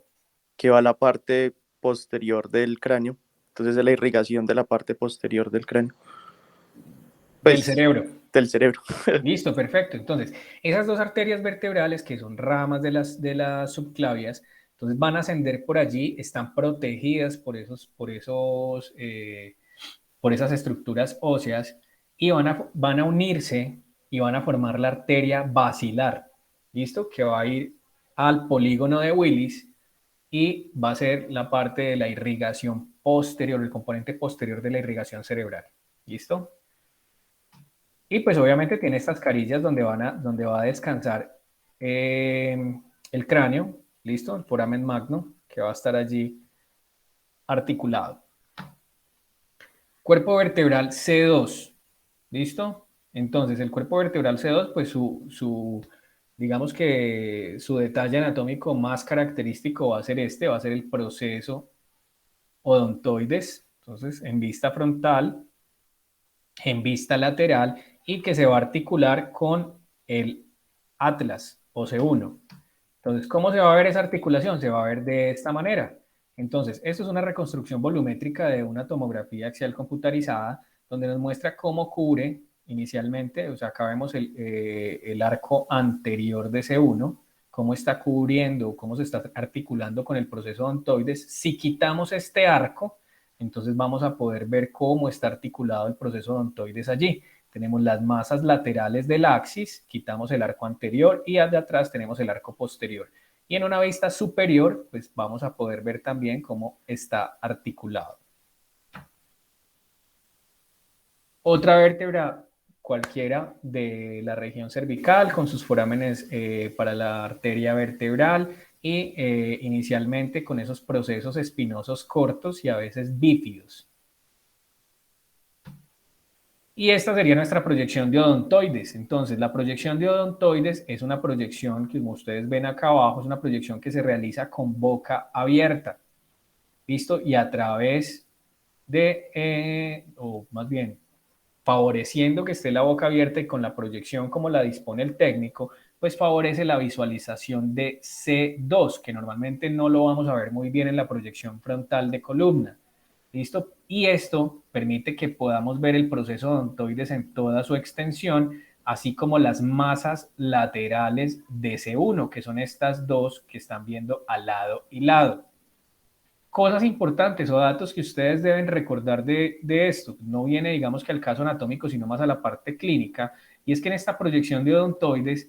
que va a la parte posterior del cráneo. Entonces es la irrigación de la parte posterior del cráneo. Del Pues cerebro. del cerebro. Listo, perfecto. Entonces, esas dos arterias vertebrales, que son ramas de las subclavias, entonces van a ascender por allí, están protegidas por esas estructuras óseas y van a unirse y van a formar la arteria basilar. ¿Listo? Que va a ir al polígono de Willis y va a ser la parte de la irrigación posterior, el componente posterior de la irrigación cerebral. ¿Listo? Y pues obviamente tiene estas carillas donde va a descansar el cráneo, ¿listo? El foramen magno, que va a estar allí articulado. Cuerpo vertebral C2, ¿listo? Entonces, el cuerpo vertebral C2, pues digamos que su detalle anatómico más característico va a ser va a ser el proceso odontoides. Entonces, en vista frontal, en vista lateral y que se va a articular con el atlas o C1. Entonces, ¿cómo se va a ver esa articulación? Se va a ver de esta manera. Entonces, esto es una reconstrucción volumétrica de una tomografía axial computarizada donde nos muestra cómo cubre inicialmente, o sea, acá vemos el arco anterior de C1, cómo está cubriendo, cómo se está articulando con el proceso odontoides. Si quitamos este arco, Entonces vamos a poder ver cómo está articulado el proceso odontoides allí. Tenemos las masas laterales del axis, quitamos el arco anterior y de atrás tenemos el arco posterior. Y en una vista superior, pues vamos a poder ver también cómo está articulado. Otra vértebra cualquiera de la región cervical con sus forámenes para la arteria vertebral y inicialmente con esos procesos espinosos cortos y a veces bífidos. Y esta sería nuestra proyección de odontoides. Entonces, la proyección de odontoides es una proyección que, como ustedes ven acá abajo, es una proyección que se realiza con boca abierta. ¿Listo? Y a través de, o más bien, favoreciendo que esté la boca abierta y con la proyección como la dispone el técnico, pues favorece la visualización de C2, que normalmente no lo vamos a ver muy bien en la proyección frontal de columna. ¿Listo? Y esto permite que podamos ver el proceso odontoides en toda su extensión, así como las masas laterales de C1, que son estas dos que están viendo al lado y lado. Cosas importantes o datos que ustedes deben recordar de esto. No viene, digamos, que al caso anatómico, sino más a la parte clínica. Y es que en esta proyección de odontoides,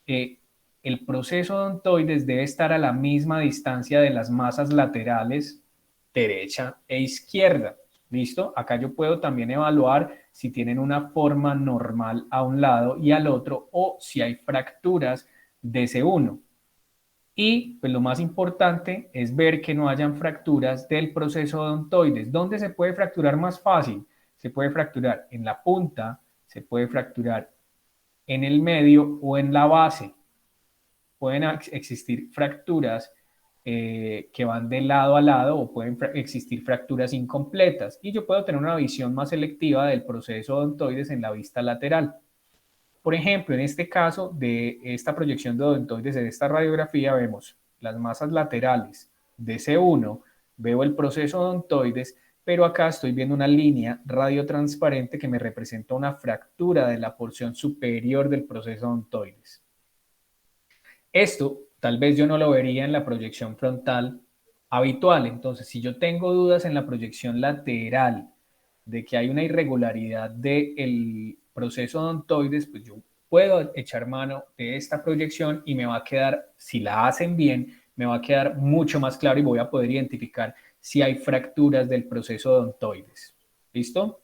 el proceso odontoides debe estar a la misma distancia de las masas laterales derecha e izquierda. ¿Listo? Acá yo puedo también evaluar si tienen una forma normal a un lado y al otro, o si hay fracturas de ese uno. Y pues lo más importante es ver que no hayan fracturas del proceso odontoides. ¿Dónde se puede fracturar más fácil? Se puede fracturar en la punta, se puede fracturar en el medio o en la base. Pueden existir fracturas que van de lado a lado, o pueden existir fracturas incompletas. Y yo puedo tener una visión más selectiva del proceso odontoides en la vista lateral. Por ejemplo, en este caso de esta proyección de odontoides, en esta radiografía vemos las masas laterales de C1, veo el proceso odontoides, pero acá estoy viendo una línea radiotransparente que me representa una fractura de la porción superior del proceso odontoides. Esto tal vez yo no lo vería en la proyección frontal habitual. Entonces, si yo tengo dudas en la proyección lateral de que hay una irregularidad del proceso odontoides, pues yo puedo echar mano de esta proyección y me va a quedar, si la hacen bien, me va a quedar mucho más claro y voy a poder identificar si hay fracturas del proceso odontoides. ¿Listo?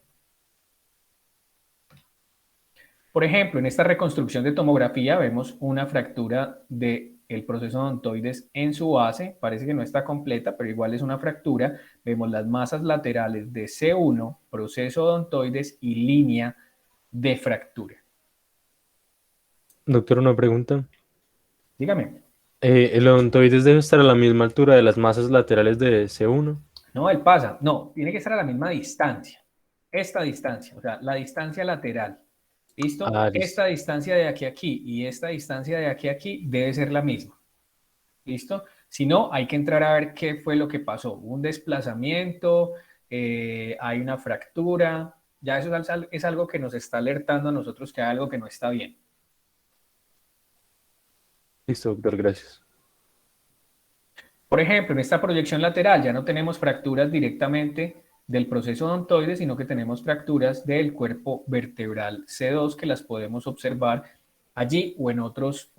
Por ejemplo, en esta reconstrucción de tomografía vemos una fractura del proceso odontoides en su base. Parece que no está completa, pero igual es una fractura. Vemos las masas laterales de C1, proceso odontoides y línea de fractura. Doctor, una pregunta. Dígame. ¿El odontoides debe estar a la misma altura de las masas laterales de C1? No, él pasa. No, tiene que estar a la misma distancia. Esta distancia, o sea, la distancia lateral. ¿Listo? Ah, listo. Esta distancia de aquí a aquí y esta distancia de aquí a aquí debe ser la misma. ¿Listo? Si no, hay que entrar a ver qué fue lo que pasó. Un desplazamiento, hay una fractura. Ya eso es algo que nos está alertando a nosotros que hay algo que no está bien. Listo, doctor, gracias. Por ejemplo, en esta proyección lateral ya no tenemos fracturas directamente del proceso odontoide, sino que tenemos fracturas del cuerpo vertebral C2 que las podemos observar allí o en otros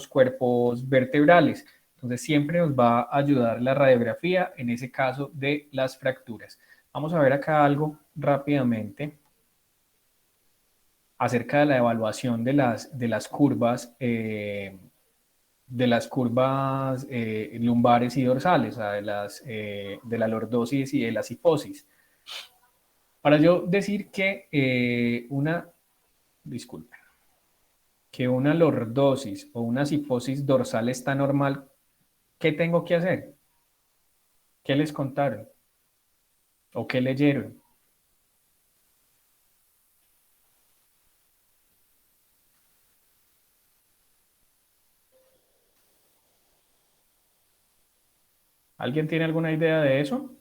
cuerpos vertebrales. Entonces siempre nos va a ayudar la radiografía en ese caso de las fracturas. Vamos a ver acá algo rápidamente acerca de la evaluación de las curvas lumbares y dorsales, o sea, de la lordosis y de la sifosis. Para yo decir que una lordosis o una sifosis dorsal está normal, ¿qué tengo que hacer? ¿Qué les contaron? ¿O qué leyeron? ¿Alguien tiene alguna idea de eso?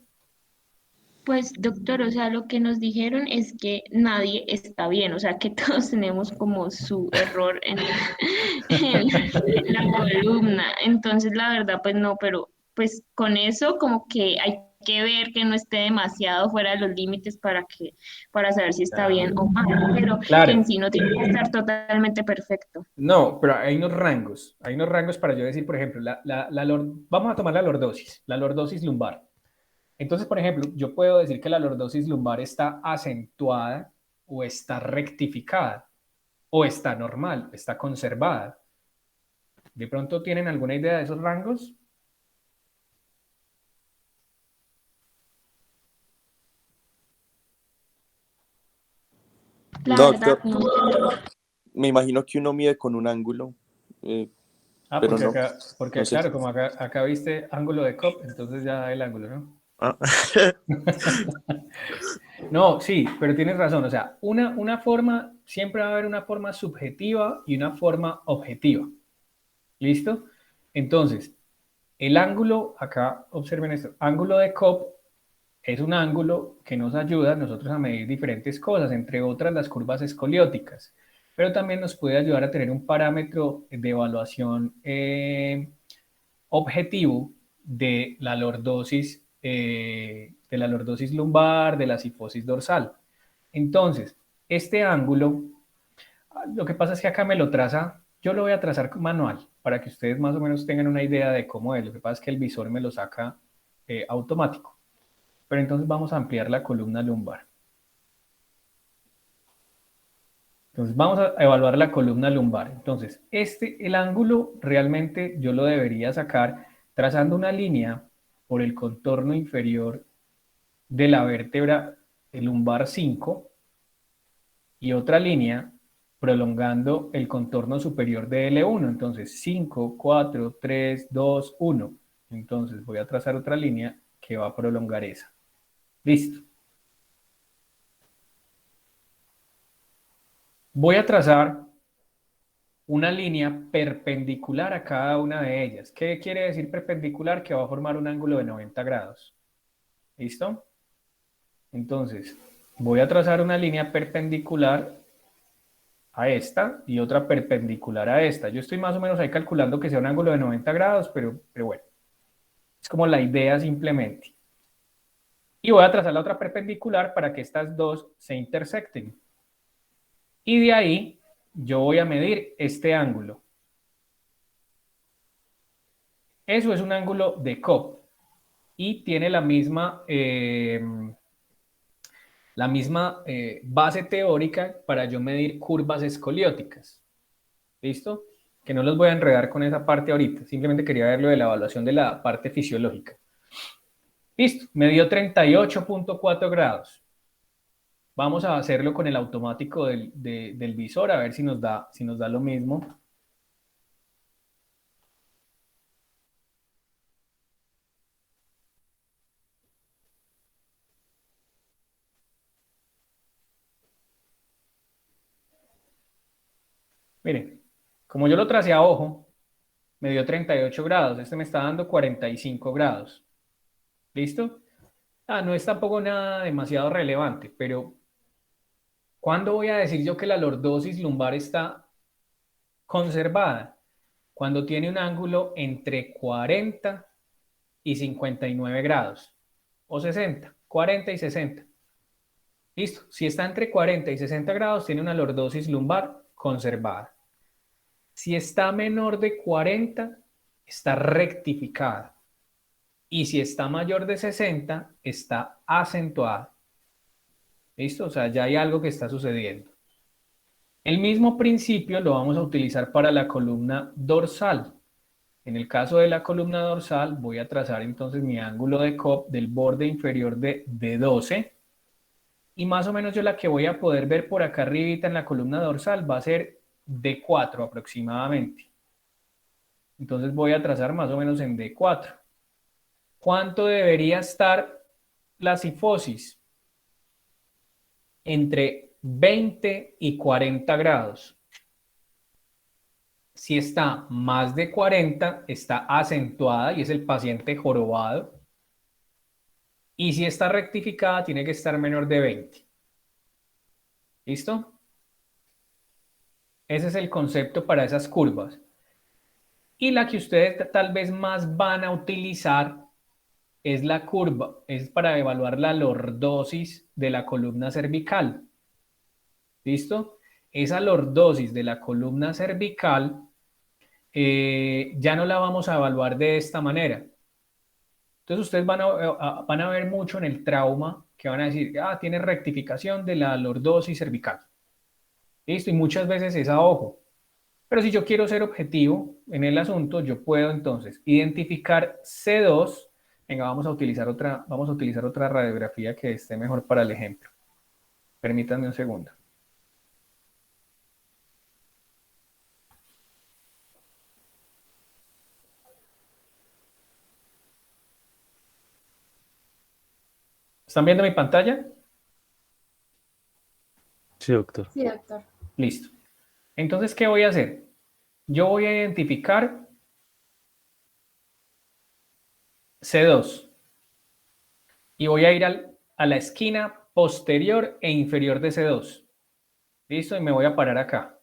Pues, doctor, o sea, lo que nos dijeron es que nadie está bien, o sea, que todos tenemos como su error en la columna. Entonces, la verdad, pues no, pero pues con eso como que hay que ver que no esté demasiado fuera de los límites para saber si está Ah, bien o mal, pero que en claro, sí no tiene que estar totalmente perfecto. no, pero hay unos rangos para yo decir, por ejemplo, vamos a tomar la lordosis lumbar. Entonces, por ejemplo, yo puedo decir que la lordosis lumbar está acentuada o está rectificada o está normal, está conservada. ¿De pronto tienen alguna idea de esos rangos? La No, verdad, doctor, no. me imagino que uno mide con un ángulo, eh, Ah, pero no, no porque sé. claro, como acá viste ángulo de COP, entonces ya el ángulo, ¿no? Ah. No, sí, pero tienes razón. O sea, una forma, siempre va a haber una forma subjetiva y una forma objetiva. ¿Listo? Entonces, el ángulo, acá observen esto, ángulo de Cobb es un ángulo que nos ayuda a nosotros a medir diferentes cosas, entre otras las curvas escolióticas, pero también nos puede ayudar a tener un parámetro de evaluación objetivo de la lordosis lumbar, de la cifosis dorsal. Entonces, este ángulo, lo que pasa es que acá me lo traza, yo lo voy a trazar manual para que ustedes más o menos tengan una idea de cómo es. Lo que pasa es que el visor me lo saca automático. Pero entonces vamos a ampliar la columna lumbar. Entonces vamos a evaluar la columna lumbar. Entonces, el ángulo realmente yo lo debería sacar trazando una línea por el contorno inferior de la vértebra lumbar 5 y otra línea prolongando el contorno superior de L1. Entonces 5, 4, 3, 2, 1. Entonces voy a trazar otra línea que va a prolongar esa. Listo. Voy a trazar una línea perpendicular a cada una de ellas. ¿Qué quiere decir perpendicular? Que va a formar un ángulo de 90 grados. ¿Listo? Entonces, voy a trazar una línea perpendicular a esta y otra perpendicular a esta. Yo estoy más o menos ahí calculando que sea un ángulo de 90 grados, pero bueno, es como la idea simplemente. Y voy a trazar la otra perpendicular para que estas dos se intersecten. Y de ahí yo voy a medir este ángulo. Eso es un ángulo de Cobb y tiene la misma base teórica para yo medir curvas escolióticas. ¿Listo? Que no los voy a enredar con esa parte ahorita, simplemente quería ver lo de la evaluación de la parte fisiológica. Listo, me dio 38.4 grados. Vamos a hacerlo con el automático del visor, a ver si nos da lo mismo. Miren, como yo lo tracé a ojo, me dio 38 grados. Este me está dando 45 grados. ¿Listo? No es tampoco nada demasiado relevante, pero ¿cuándo voy a decir yo que la lordosis lumbar está conservada? Cuando tiene un ángulo entre 40 y 59 grados, o 60, 40 y 60. Listo, si está entre 40 y 60 grados, tiene una lordosis lumbar conservada. Si está menor de 40, está rectificada. Y si está mayor de 60, está acentuada. ¿Listo? O sea, ya hay algo que está sucediendo. El mismo principio lo vamos a utilizar para la columna dorsal. En el caso de la columna dorsal, voy a trazar entonces mi ángulo de Cobb del borde inferior de D12. Y más o menos yo la que voy a poder ver por acá arribita en la columna dorsal va a ser D4 aproximadamente. Entonces voy a trazar más o menos en D4. ¿Cuánto debería estar la cifosis? Entre 20 y 40 grados. Si está más de 40, está acentuada y es el paciente jorobado. Y si está rectificada, tiene que estar menor de 20. ¿Listo? Ese es el concepto para esas curvas. Y la que ustedes tal vez más van a utilizar es la curva, es para evaluar la lordosis de la columna cervical. ¿Listo? Esa lordosis de la columna cervical ya no la vamos a evaluar de esta manera. Entonces ustedes van a ver mucho en el trauma que van a decir, tiene rectificación de la lordosis cervical. ¿Listo? Y muchas veces es a ojo. Pero si yo quiero ser objetivo en el asunto, yo puedo entonces identificar C2. Venga, vamos a utilizar otra radiografía que esté mejor para el ejemplo. Permítanme un segundo. ¿Están viendo mi pantalla? Sí, doctor. Sí, doctor. Listo. Entonces, ¿qué voy a hacer? Yo voy a identificar C2 y voy a ir a la esquina posterior e inferior de C2. ¿Listo? Y me voy a parar acá.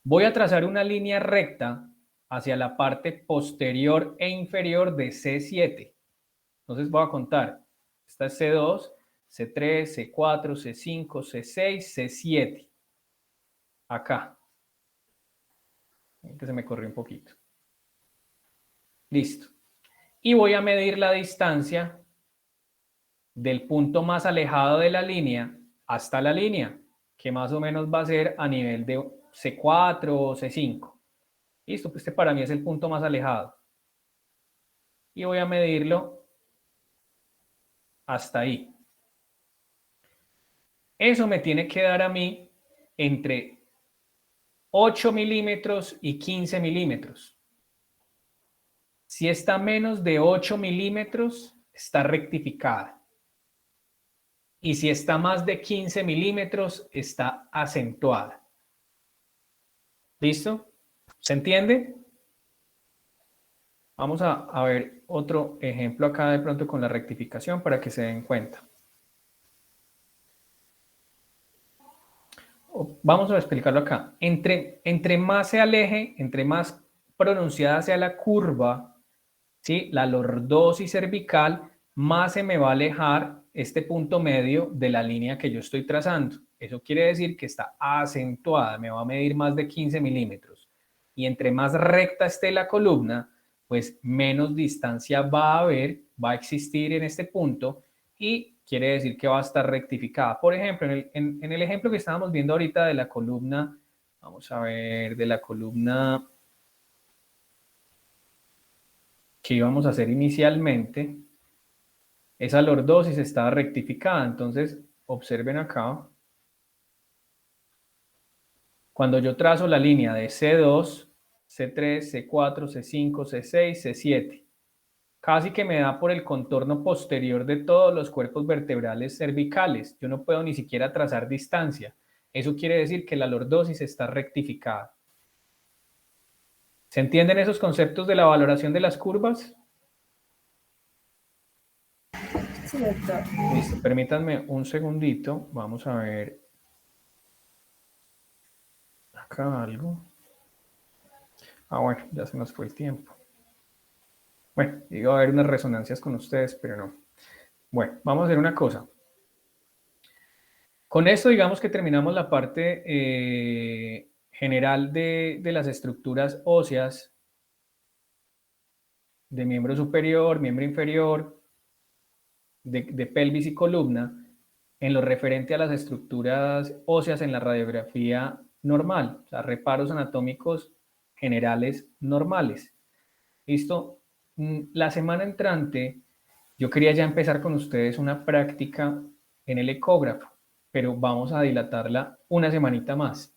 Voy a trazar una línea recta hacia la parte posterior e inferior de C7. Entonces voy a contar. Esta es C2, C3, C4, C5, C6, C7. Acá. Que se me corrió un poquito. Listo. Y voy a medir la distancia del punto más alejado de la línea hasta la línea, que más o menos va a ser a nivel de C4 o C5. Listo, pues este para mí es el punto más alejado. Y voy a medirlo hasta ahí. Eso me tiene que dar a mí entre 8 milímetros y 15 milímetros. Si está menos de 8 milímetros, está rectificada. Y si está más de 15 milímetros, está acentuada. ¿Listo? ¿Se entiende? Vamos a ver otro ejemplo acá de pronto con la rectificación para que se den cuenta. Vamos a explicarlo acá. Entre más se aleje, entre más pronunciada sea la curva, ¿sí? La lordosis cervical, más se me va a alejar este punto medio de la línea que yo estoy trazando. Eso quiere decir que está acentuada, me va a medir más de 15 milímetros. Y entre más recta esté la columna, pues menos distancia va a haber, va a existir en este punto y quiere decir que va a estar rectificada. Por ejemplo, en el ejemplo que estábamos viendo ahorita de la columna, vamos a ver, de la columna que íbamos a hacer inicialmente, esa lordosis estaba rectificada. Entonces, observen acá. Cuando yo trazo la línea de C2, C3, C4, C5, C6, C7, casi que me da por el contorno posterior de todos los cuerpos vertebrales cervicales. Yo no puedo ni siquiera trazar distancia. Eso quiere decir que la lordosis está rectificada. ¿Se entienden esos conceptos de la valoración de las curvas? Sí, doctor. Listo, permítanme un segundito. Vamos a ver acá algo. Bueno, ya se nos fue el tiempo. Bueno, iba a haber unas resonancias con ustedes, pero no. Bueno, vamos a hacer una cosa. Con esto digamos que terminamos la parte general de las estructuras óseas de miembro superior, miembro inferior, de pelvis y columna, en lo referente a las estructuras óseas en la radiografía normal, o sea, reparos anatómicos generales normales. ¿Listo? La semana entrante yo quería ya empezar con ustedes una práctica en el ecógrafo, pero vamos a dilatarla una semanita más.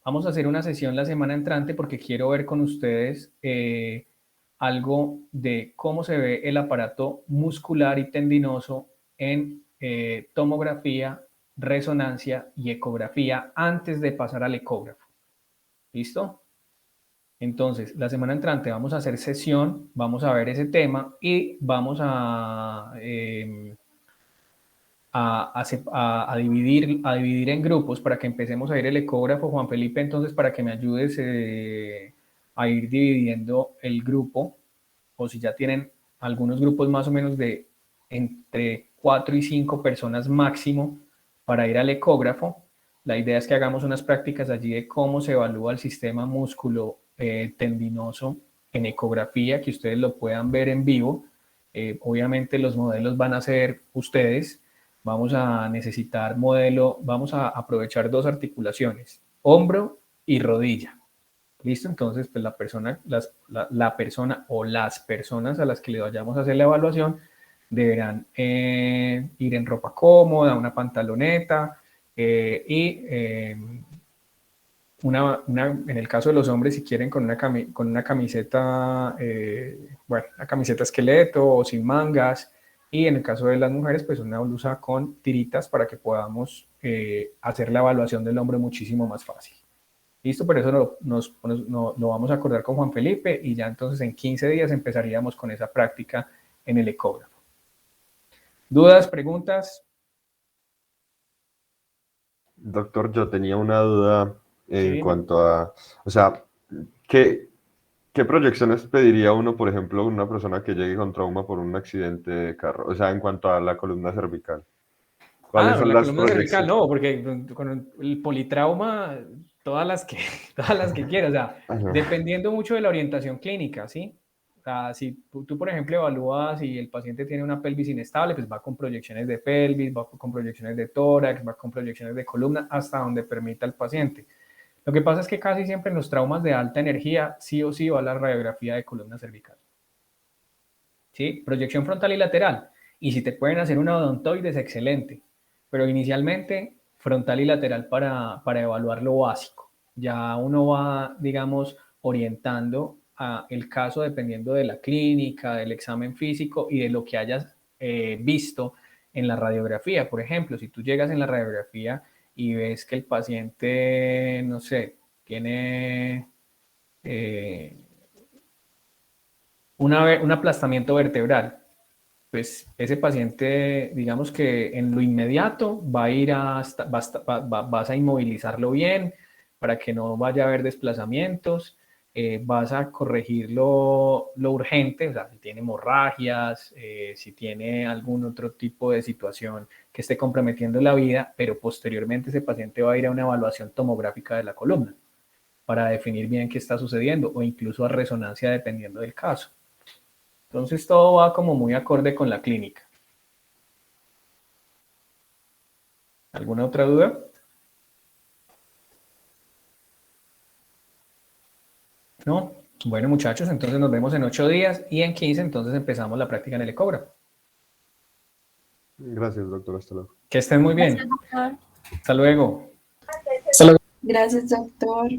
Vamos a hacer una sesión la semana entrante porque quiero ver con ustedes algo de cómo se ve el aparato muscular y tendinoso en tomografía, resonancia y ecografía antes de pasar al ecógrafo. ¿Listo? Entonces, la semana entrante vamos a hacer sesión, vamos a ver ese tema y vamos a dividir en grupos para que empecemos a ir el ecógrafo. Juan Felipe, entonces, para que me ayudes a ir dividiendo el grupo, o si ya tienen algunos grupos más o menos de entre 4 y 5 personas máximo para ir al ecógrafo. La idea es que hagamos unas prácticas allí de cómo se evalúa el sistema músculo tendinoso en ecografía, que ustedes lo puedan ver en vivo. Obviamente los modelos van a ser ustedes. Vamos a necesitar modelo, vamos a aprovechar 2 articulaciones, hombro y rodilla. ¿Listo? Entonces, pues la persona o las personas a las que le vayamos a hacer la evaluación deberán ir en ropa cómoda, una pantaloneta y en el caso de los hombres, si quieren con una camiseta, bueno, una camiseta esqueleto o sin mangas, y en el caso de las mujeres, pues una blusa con tiritas para que podamos hacer la evaluación del hombro muchísimo más fácil. Listo, pero eso lo vamos a acordar con Juan Felipe y ya entonces en 15 días empezaríamos con esa práctica en el ecógrafo. ¿Dudas, preguntas? Doctor, yo tenía una duda en Sí. cuanto a, o sea, ¿qué proyecciones pediría uno, por ejemplo, una persona que llegue con trauma por un accidente de carro? O sea, en cuanto a la columna cervical. ¿Cuáles son La las columna cervical, proyecciones? no, porque con el politrauma, todas las que, todas las que quieras, o sea, Ajá. dependiendo mucho de la orientación clínica, ¿sí? O sea, si tú, por ejemplo, evalúas si el paciente tiene una pelvis inestable, pues va con proyecciones de pelvis, va con proyecciones de tórax, va con proyecciones de columna, hasta donde permita el paciente. Lo que pasa es que casi siempre en los traumas de alta energía, sí o sí va la radiografía de columna cervical. ¿Sí? Proyección frontal y lateral. Y si te pueden hacer una odontoide es excelente, pero inicialmente frontal y lateral para evaluar lo básico. Ya uno va, digamos, orientando a el caso dependiendo de la clínica, del examen físico y de lo que hayas visto en la radiografía. Por ejemplo, si tú llegas en la radiografía y ves que el paciente, no sé, tiene un aplastamiento vertebral, pues ese paciente, digamos que en lo inmediato va a ir vas a inmovilizarlo bien para que no vaya a haber desplazamientos, vas a corregir lo urgente, o sea, si tiene hemorragias, si tiene algún otro tipo de situación que esté comprometiendo la vida, pero posteriormente ese paciente va a ir a una evaluación tomográfica de la columna para definir bien qué está sucediendo o incluso a resonancia dependiendo del caso. Entonces todo va como muy acorde con la clínica. ¿Alguna otra duda? ¿No? Bueno, muchachos, entonces nos vemos en 8 días y en 15 entonces empezamos la práctica en el ecógrafo. Gracias, doctor. Hasta luego. Que estén muy Gracias, bien. doctor. Hasta luego. Gracias, doctor.